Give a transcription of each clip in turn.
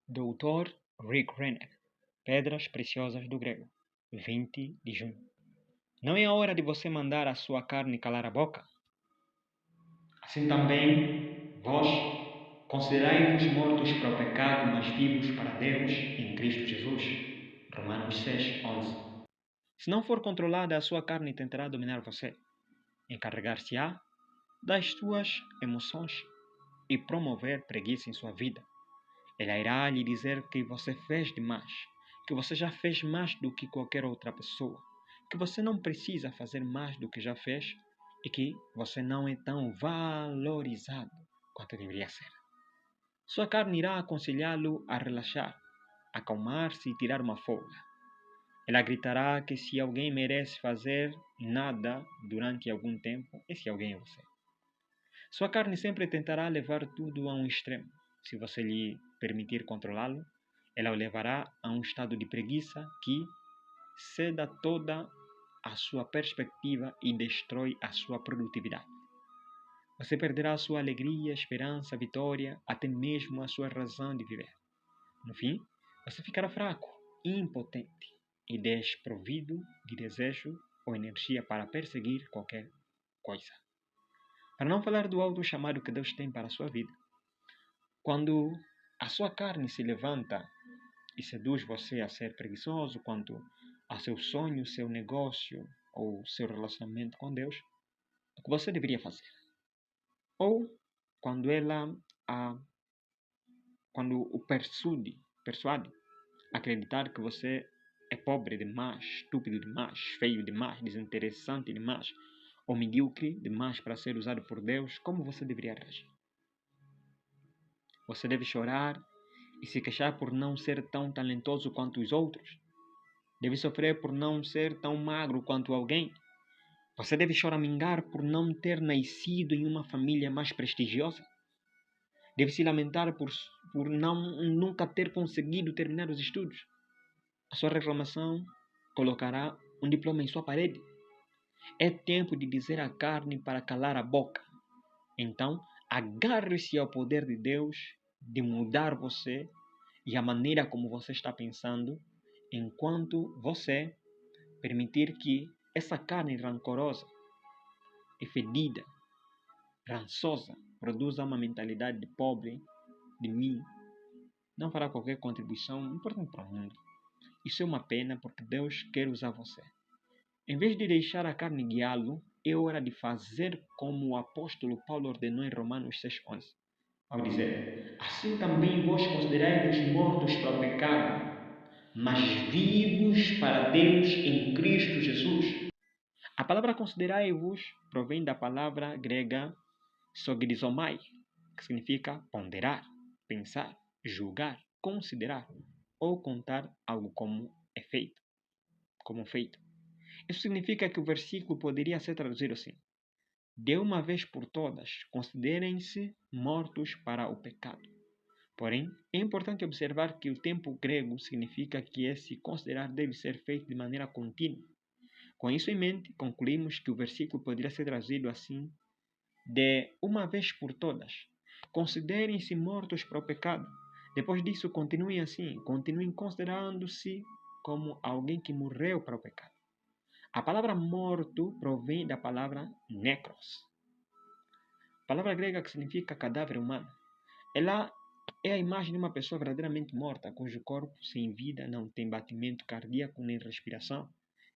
Doutor Rick Renner, Pedras Preciosas do Grego, 20 de junho. Não é a hora de você mandar a sua carne calar a boca? Assim também, vós, considerai-vos mortos para o pecado, mas vivos para Deus em Cristo Jesus. Romanos 6, 11. Se não for controlada, a sua carne tentará dominar você, encarregar-se-á das suas emoções e promover preguiça em sua vida. Ela irá lhe dizer que você fez demais, que você já fez mais do que qualquer outra pessoa, que você não precisa fazer mais do que já fez e que você não é tão valorizado quanto deveria ser. Sua carne irá aconselhá-lo a relaxar, acalmar-se e tirar uma folga. Ela gritará que se alguém merece fazer nada durante algum tempo, esse alguém é você. Sua carne sempre tentará levar tudo a um extremo. Se você lhe permitir controlá-lo, ela o levará a um estado de preguiça que ceda toda a sua perspectiva e destrói a sua produtividade. Você perderá a sua alegria, esperança, vitória, até mesmo a sua razão de viver. No fim, você ficará fraco, impotente e desprovido de desejo ou energia para perseguir qualquer coisa. Para não falar do alto chamado que Deus tem para a sua vida. Quando a sua carne se levanta e seduz você a ser preguiçoso quanto a seu sonho, seu negócio ou seu relacionamento com Deus, o que você deveria fazer? Ou quando quando o persuade a acreditar que você é pobre demais, estúpido demais, feio demais, desinteressante demais ou medíocre demais para ser usado por Deus, como você deveria reagir? Você deve chorar e se queixar por não ser tão talentoso quanto os outros. Deve sofrer por não ser tão magro quanto alguém. Você deve choramingar por não ter nascido em uma família mais prestigiosa. Deve se lamentar por nunca ter conseguido terminar os estudos. A sua reclamação colocará um diploma em sua parede. É tempo de dizer à carne para calar a boca. Então, agarre-se ao poder de Deus de mudar você e a maneira como você está pensando, enquanto você permitir que essa carne rancorosa e fedida, rançosa, produza uma mentalidade de pobre, de mim, não fará qualquer contribuição importante para o mundo. Isso é uma pena porque Deus quer usar você. Em vez de deixar a carne guiá-lo, é hora de fazer como o apóstolo Paulo ordenou em Romanos 6,11, ao dizer: assim também vós considerai-vos mortos para o pecado, mas vivos para Deus em Cristo Jesus. A palavra considerai-vos provém da palavra grega sogrizomai, que significa ponderar, pensar, julgar, considerar ou contar algo como feito. Isso significa que o versículo poderia ser traduzido assim: de uma vez por todas, considerem-se mortos para o pecado. Porém, é importante observar que o tempo grego significa que esse considerar deve ser feito de maneira contínua. Com isso em mente, concluímos que o versículo poderia ser traduzido assim: de uma vez por todas, considerem-se mortos para o pecado. Depois disso, continuem assim, continuem considerando-se como alguém que morreu para o pecado. A palavra morto provém da palavra necros, palavra grega que significa cadáver humano. Ela é a imagem de uma pessoa verdadeiramente morta, cujo corpo sem vida não tem batimento cardíaco nem respiração.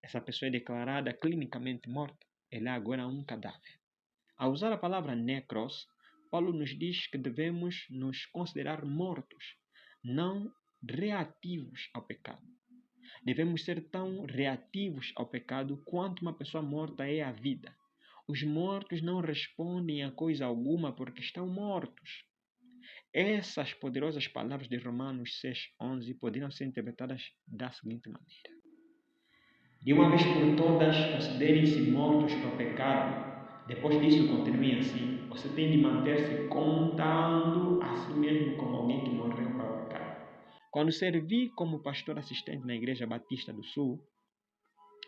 Essa pessoa é declarada clinicamente morta. Ela é agora um cadáver. Ao usar a palavra necros, Paulo nos diz que devemos nos considerar mortos, não reativos ao pecado. Devemos ser tão reativos ao pecado quanto uma pessoa morta é à vida. Os mortos não respondem a coisa alguma porque estão mortos. Essas poderosas palavras de Romanos 6,11 poderiam ser interpretadas da seguinte maneira: de uma vez por todas, considerem-se mortos para o pecado. Depois disso, continuem assim. Você tem de manter-se contando a si mesmo como alguém que morreu para o pecado. Quando servi como pastor assistente na Igreja Batista do Sul,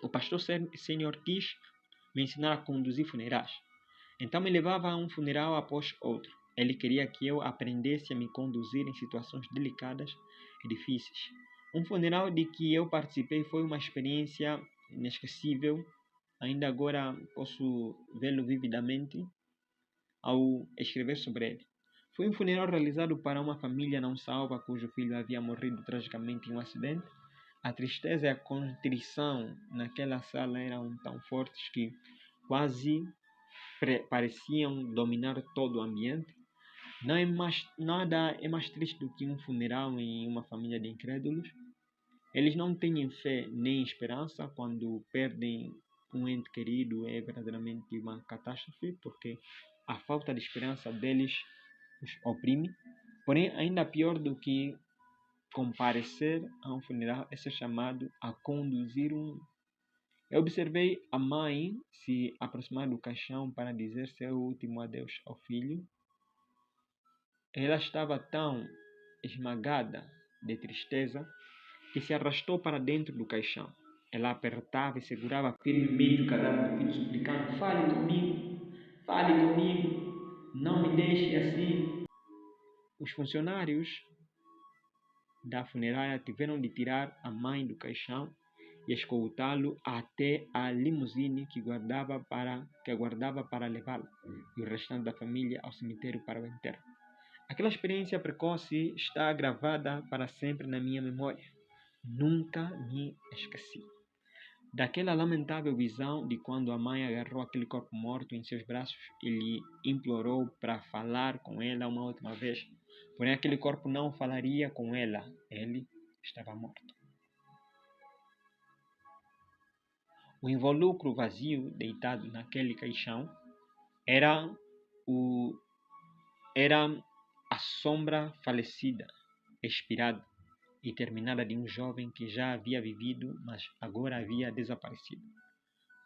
o pastor sênior quis me ensinar a conduzir funerais. Então me levava a um funeral após outro. Ele queria que eu aprendesse a me conduzir em situações delicadas e difíceis. Um funeral de que eu participei foi uma experiência inesquecível. Ainda agora posso vê-lo vividamente ao escrever sobre ele. Foi um funeral realizado para uma família não salva cujo filho havia morrido tragicamente em um acidente. A tristeza e a contrição naquela sala eram tão fortes que quase pareciam dominar todo o ambiente. Nada é mais triste do que um funeral em uma família de incrédulos. Eles não têm fé nem esperança quando perdem um ente querido. É verdadeiramente uma catástrofe, porque a falta de esperança deles os oprime. Porém, ainda pior do que comparecer a um funeral é ser chamado a conduzir um. Eu observei a mãe se aproximar do caixão para dizer seu último adeus ao filho. Ela estava tão esmagada de tristeza que se arrastou para dentro do caixão. Ela apertava e segurava firmemente o cadáver do filho, suplicando: fale comigo, não me deixe assim. Os funcionários da funerária tiveram de tirar a mãe do caixão e escoltá-lo até a limusine que aguardava para levá-lo e o restante da família ao cemitério para o enterro. Aquela experiência precoce está gravada para sempre na minha memória. Nunca me esqueci daquela lamentável visão de quando a mãe agarrou aquele corpo morto em seus braços e lhe implorou para falar com ela uma última vez. Porém, aquele corpo não falaria com ela. Ele estava morto. O involucro vazio deitado naquele caixão era a sombra falecida, expirada e terminada de um jovem que já havia vivido, mas agora havia desaparecido.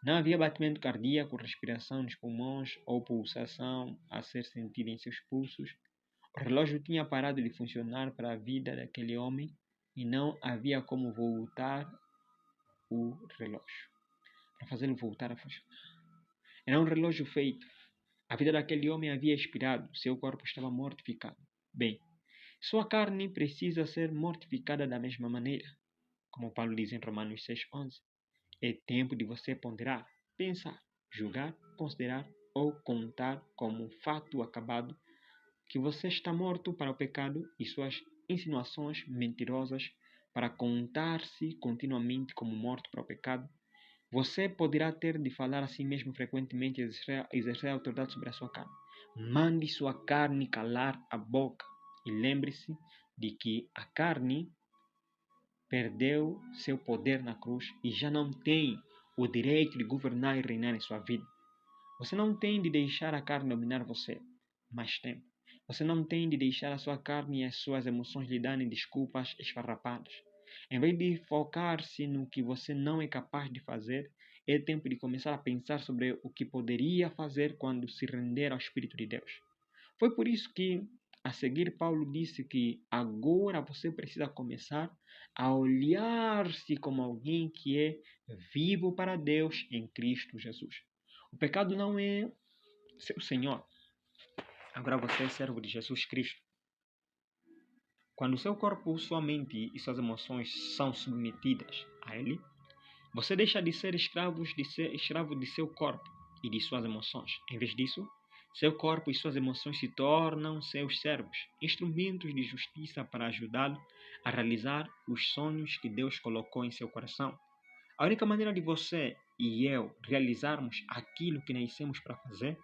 Não havia batimento cardíaco, respiração nos pulmões ou pulsação a ser sentida em seus pulsos. O relógio tinha parado de funcionar para a vida daquele homem e não havia como voltar o relógio, para fazê-lo voltar a funcionar. Era um relógio feito. A vida daquele homem havia expirado, seu corpo estava mortificado. Bem, sua carne precisa ser mortificada da mesma maneira. Como Paulo diz em Romanos 6,11. É tempo de você ponderar, pensar, julgar, considerar ou contar como fato acabado que você está morto para o pecado e suas insinuações mentirosas para contar-se continuamente como morto para o pecado. Você poderá ter de falar a si mesmo frequentemente e exercer autoridade sobre a sua carne. Mande sua carne calar a boca e lembre-se de que a carne perdeu seu poder na cruz e já não tem o direito de governar e reinar em sua vida. Você não tem de deixar a carne dominar você mais tempo. Você não tem de deixar a sua carne e as suas emoções lhe darem desculpas esfarrapadas. Em vez de focar-se no que você não é capaz de fazer, é tempo de começar a pensar sobre o que poderia fazer quando se render ao Espírito de Deus. Foi por isso que, a seguir, Paulo disse que agora você precisa começar a olhar-se como alguém que é vivo para Deus em Cristo Jesus. O pecado não é seu Senhor. Agora você é servo de Jesus Cristo. Quando seu corpo, sua mente e suas emoções são submetidas a Ele, você deixa de ser escravo de seu corpo e de suas emoções. Em vez disso, seu corpo e suas emoções se tornam seus servos, instrumentos de justiça para ajudá-lo a realizar os sonhos que Deus colocou em seu coração. A única maneira de você e eu realizarmos aquilo que nascemos para fazer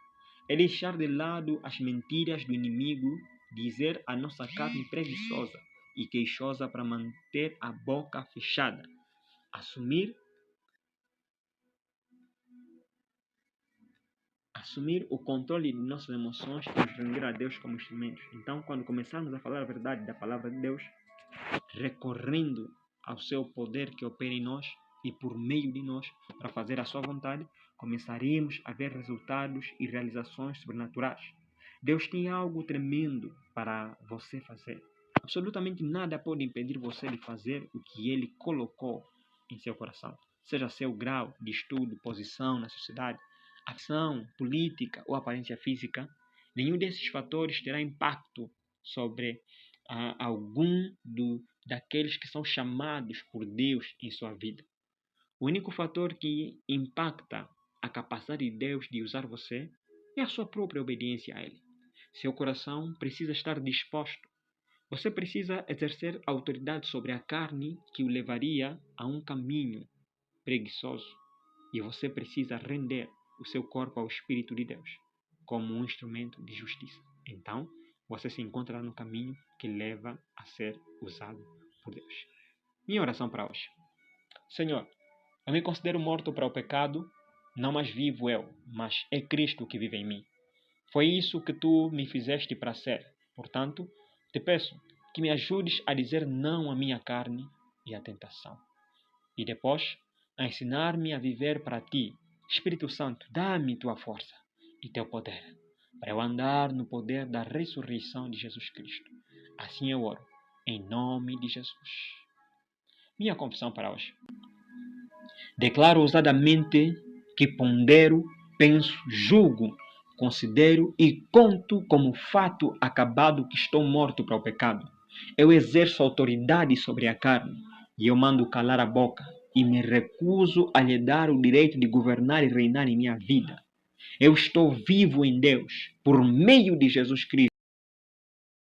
é deixar de lado as mentiras do inimigo, dizer a nossa carne preguiçosa e queixosa para manter a boca fechada, assumir o controle de nossas emoções e nos render a Deus como instrumentos. Então, quando começarmos a falar a verdade da palavra de Deus, recorrendo ao seu poder que opera em nós e por meio de nós para fazer a sua vontade, começaremos a ver resultados e realizações sobrenaturais. Deus tem algo tremendo para você fazer. Absolutamente nada pode impedir você de fazer o que Ele colocou em seu coração. Seja seu grau de estudo, posição na sociedade, ação, política ou aparência física, Nenhum desses fatores terá impacto sobre algum daqueles que são chamados por Deus em sua vida. O único fator que impacta a capacidade de Deus de usar você é a sua própria obediência a Ele. Seu coração precisa estar disposto. Você precisa exercer autoridade sobre a carne que o levaria a um caminho preguiçoso. E você precisa render o seu corpo ao Espírito de Deus como um instrumento de justiça. Então, você se encontra no caminho que leva a ser usado por Deus. Minha oração para hoje. Senhor, eu me considero morto para o pecado, não mais vivo eu, mas é Cristo que vive em mim. Foi isso que tu me fizeste para ser. Portanto, te peço que me ajudes a dizer não à minha carne e à tentação. E depois, a ensinar-me a viver para ti. Espírito Santo, dá-me tua força e teu poder, para eu andar no poder da ressurreição de Jesus Cristo. Assim eu oro, em nome de Jesus. Minha confissão para hoje. Declaro ousadamente que pondero, penso, julgo, considero e conto como fato acabado que estou morto para o pecado. Eu exerço autoridade sobre a carne e eu mando calar a boca e me recuso a lhe dar o direito de governar e reinar em minha vida. Eu estou vivo em Deus por meio de Jesus Cristo.